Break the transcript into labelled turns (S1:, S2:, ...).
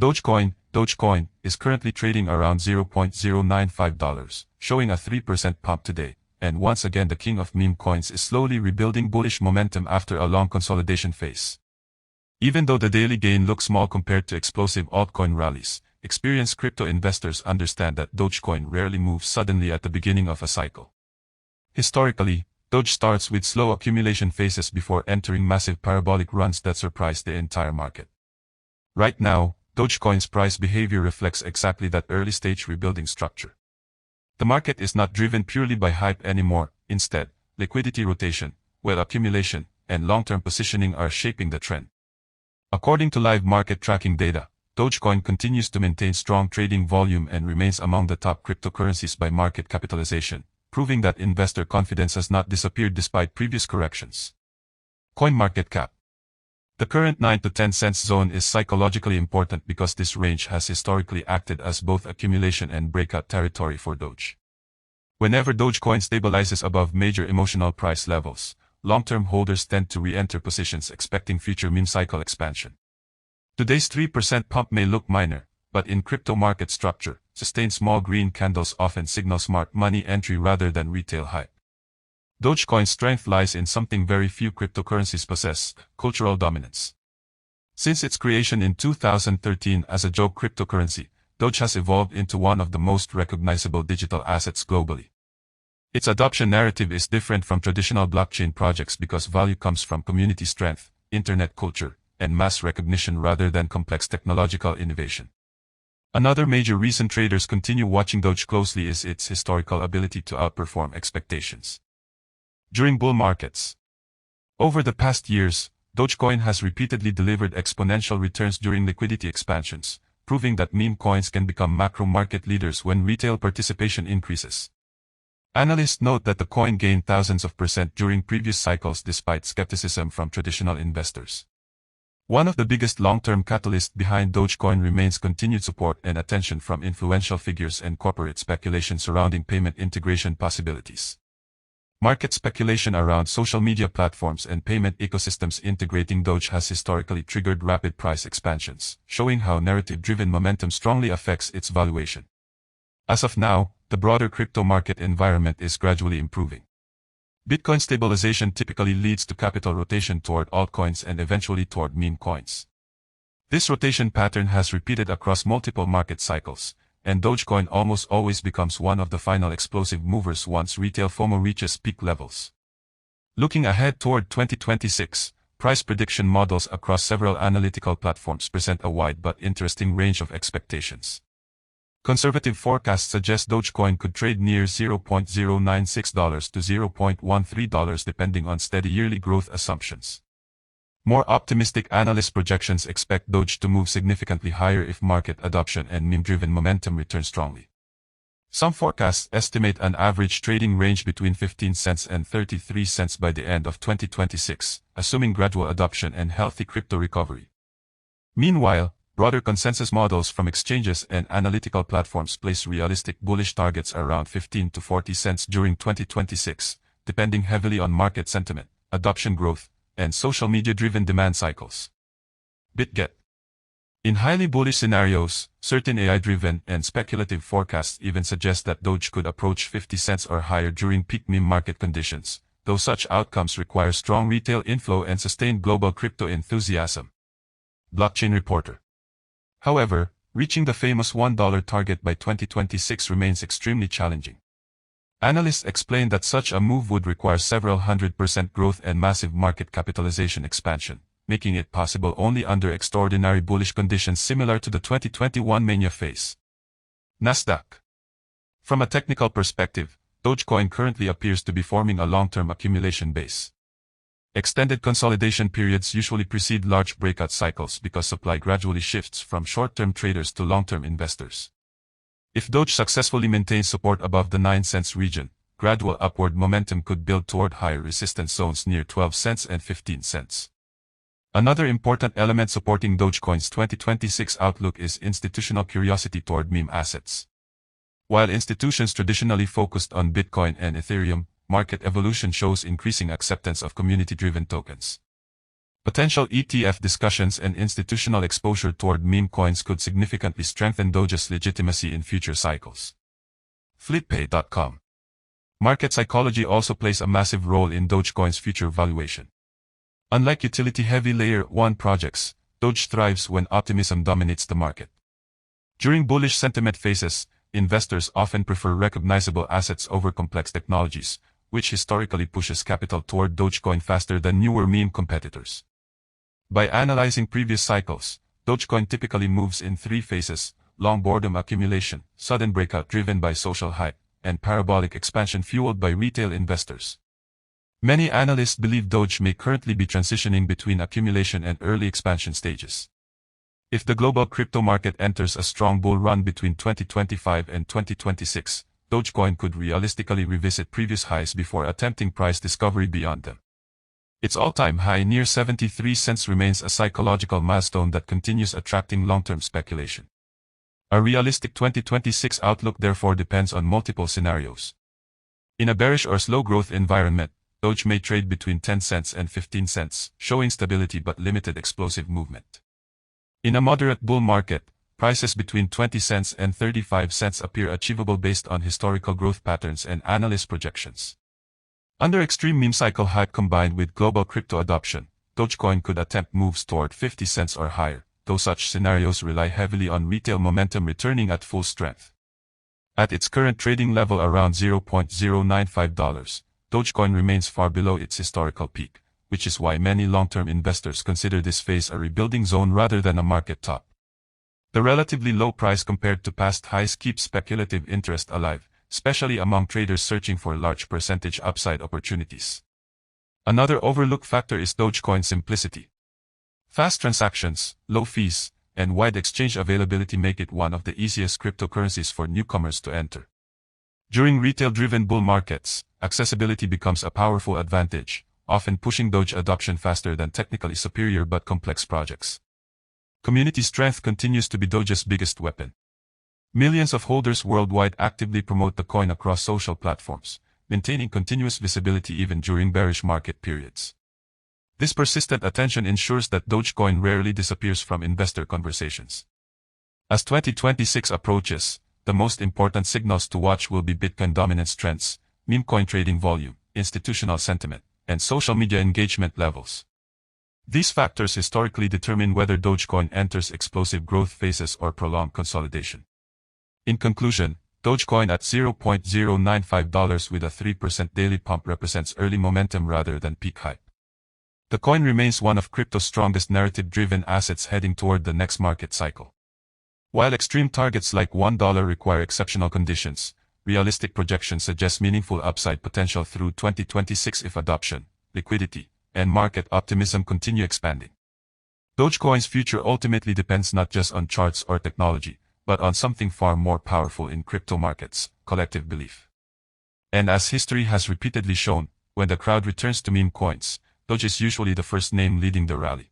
S1: Dogecoin is currently trading around $0.095, showing a 3% pump today, and once again the king of meme coins is slowly rebuilding bullish momentum after a long consolidation phase. Even though the daily gain looks small compared to explosive altcoin rallies, experienced crypto investors understand that Dogecoin rarely moves suddenly at the beginning of a cycle. Historically, Doge starts with slow accumulation phases before entering massive parabolic runs that surprise the entire market. Right now, Dogecoin's price behavior reflects exactly that early-stage rebuilding structure. The market is not driven purely by hype anymore. Instead, liquidity rotation, wealth accumulation, and long-term positioning are shaping the trend. According to live market tracking data, Dogecoin continues to maintain strong trading volume and remains among the top cryptocurrencies by market capitalization, proving that investor confidence has not disappeared despite previous corrections. CoinMarketCap. The current 9 to 10 cents zone is psychologically important because this range has historically acted as both accumulation and breakout territory for Doge. Whenever Dogecoin stabilizes above major emotional price levels, long-term holders tend to re-enter positions expecting future meme cycle expansion. Today's 3% pump may look minor, but in crypto market structure, sustained small green candles often signal smart money entry rather than retail hype. Dogecoin's strength lies in something very few cryptocurrencies possess: cultural dominance. Since its creation in 2013 as a joke cryptocurrency, Doge has evolved into one of the most recognizable digital assets globally. Its adoption narrative is different from traditional blockchain projects because value comes from community strength, internet culture, and mass recognition rather than complex technological innovation. Another major reason traders continue watching Doge closely is its historical ability to outperform expectations. During bull markets. Over the past years, Dogecoin has repeatedly delivered exponential returns during liquidity expansions, proving that meme coins can become macro market leaders when retail participation increases. Analysts note that the coin gained thousands of % during previous cycles despite skepticism from traditional investors. One of the biggest long-term catalysts behind Dogecoin remains continued support and attention from influential figures and corporate speculation surrounding payment integration possibilities. Market speculation around social media platforms and payment ecosystems integrating Doge has historically triggered rapid price expansions, showing how narrative-driven momentum strongly affects its valuation. As of now, the broader crypto market environment is gradually improving. Bitcoin stabilization typically leads to capital rotation toward altcoins and eventually toward meme coins. This rotation pattern has repeated across multiple market cycles, and Dogecoin almost always becomes one of the final explosive movers once retail FOMO reaches peak levels. Looking ahead toward 2026, price prediction models across several analytical platforms present a wide but interesting range of expectations. Conservative forecasts suggest Dogecoin could trade near $0.096 to $0.13 depending on steady yearly growth assumptions. More optimistic analyst projections expect Doge to move significantly higher if market adoption and meme-driven momentum return strongly. Some forecasts estimate an average trading range between 15 cents and 33 cents by the end of 2026, assuming gradual adoption and healthy crypto recovery. Meanwhile, broader consensus models from exchanges and analytical platforms place realistic bullish targets around 15 to 40 cents during 2026, depending heavily on market sentiment, adoption growth, and social media-driven demand cycles. BitGet. In highly bullish scenarios, certain AI-driven and speculative forecasts even suggest that Doge could approach 50 cents or higher during peak meme market conditions, though such outcomes require strong retail inflow and sustained global crypto enthusiasm. Blockchain Reporter. However, reaching the famous $1 target by 2026 remains extremely challenging. Analysts explain that such a move would require several 100% growth and massive market capitalization expansion, making it possible only under extraordinary bullish conditions similar to the 2021 mania phase. Nasdaq. From a technical perspective, Dogecoin currently appears to be forming a long-term accumulation base. Extended consolidation periods usually precede large breakout cycles because supply gradually shifts from short-term traders to long-term investors. If Doge successfully maintains support above the 9 cents region, gradual upward momentum could build toward higher resistance zones near 12 cents and 15 cents. Another important element supporting Dogecoin's 2026 outlook is institutional curiosity toward meme assets. While institutions traditionally focused on Bitcoin and Ethereum, market evolution shows increasing acceptance of community-driven tokens. Potential ETF discussions and institutional exposure toward meme coins could significantly strengthen Doge's legitimacy in future cycles. Flippay.com. Market psychology also plays a massive role in Dogecoin's future valuation. Unlike utility-heavy Layer 1 projects, Doge thrives when optimism dominates the market. During bullish sentiment phases, investors often prefer recognizable assets over complex technologies, which historically pushes capital toward Dogecoin faster than newer meme competitors. By analyzing previous cycles, Dogecoin typically moves in three phases: long boredom accumulation, sudden breakout driven by social hype, and parabolic expansion fueled by retail investors. Many analysts believe Doge may currently be transitioning between accumulation and early expansion stages. If the global crypto market enters a strong bull run between 2025 and 2026, Dogecoin could realistically revisit previous highs before attempting price discovery beyond them. Its all-time high near 73 cents remains a psychological milestone that continues attracting long-term speculation. A realistic 2026 outlook therefore depends on multiple scenarios. In a bearish or slow-growth environment, Doge may trade between 10 cents and 15 cents, showing stability but limited explosive movement. In a moderate bull market, prices between 20 cents and 35 cents appear achievable based on historical growth patterns and analyst projections. Under extreme meme cycle hype combined with global crypto adoption, Dogecoin could attempt moves toward 50 cents or higher, though such scenarios rely heavily on retail momentum returning at full strength. At its current trading level around $0.095, Dogecoin remains far below its historical peak, which is why many long-term investors consider this phase a rebuilding zone rather than a market top. The relatively low price compared to past highs keeps speculative interest alive, especially among traders searching for large percentage upside opportunities. Another overlooked factor is Dogecoin's simplicity. Fast transactions, low fees, and wide exchange availability make it one of the easiest cryptocurrencies for newcomers to enter. During retail-driven bull markets, accessibility becomes a powerful advantage, often pushing Doge adoption faster than technically superior but complex projects. Community strength continues to be Doge's biggest weapon. Millions of holders worldwide actively promote the coin across social platforms, maintaining continuous visibility even during bearish market periods. This persistent attention ensures that Dogecoin rarely disappears from investor conversations. As 2026 approaches, the most important signals to watch will be Bitcoin dominance trends, meme coin trading volume, institutional sentiment, and social media engagement levels. These factors historically determine whether Dogecoin enters explosive growth phases or prolonged consolidation. In conclusion, Dogecoin at $0.095 with a 3% daily pump represents early momentum rather than peak hype. The coin remains one of crypto's strongest narrative-driven assets heading toward the next market cycle. While extreme targets like $1 require exceptional conditions, realistic projections suggest meaningful upside potential through 2026 if adoption, liquidity, and market optimism continue expanding. Dogecoin's future ultimately depends not just on charts or technology, but on something far more powerful in crypto markets: collective belief. And as history has repeatedly shown, when the crowd returns to meme coins, Doge is usually the first name leading the rally.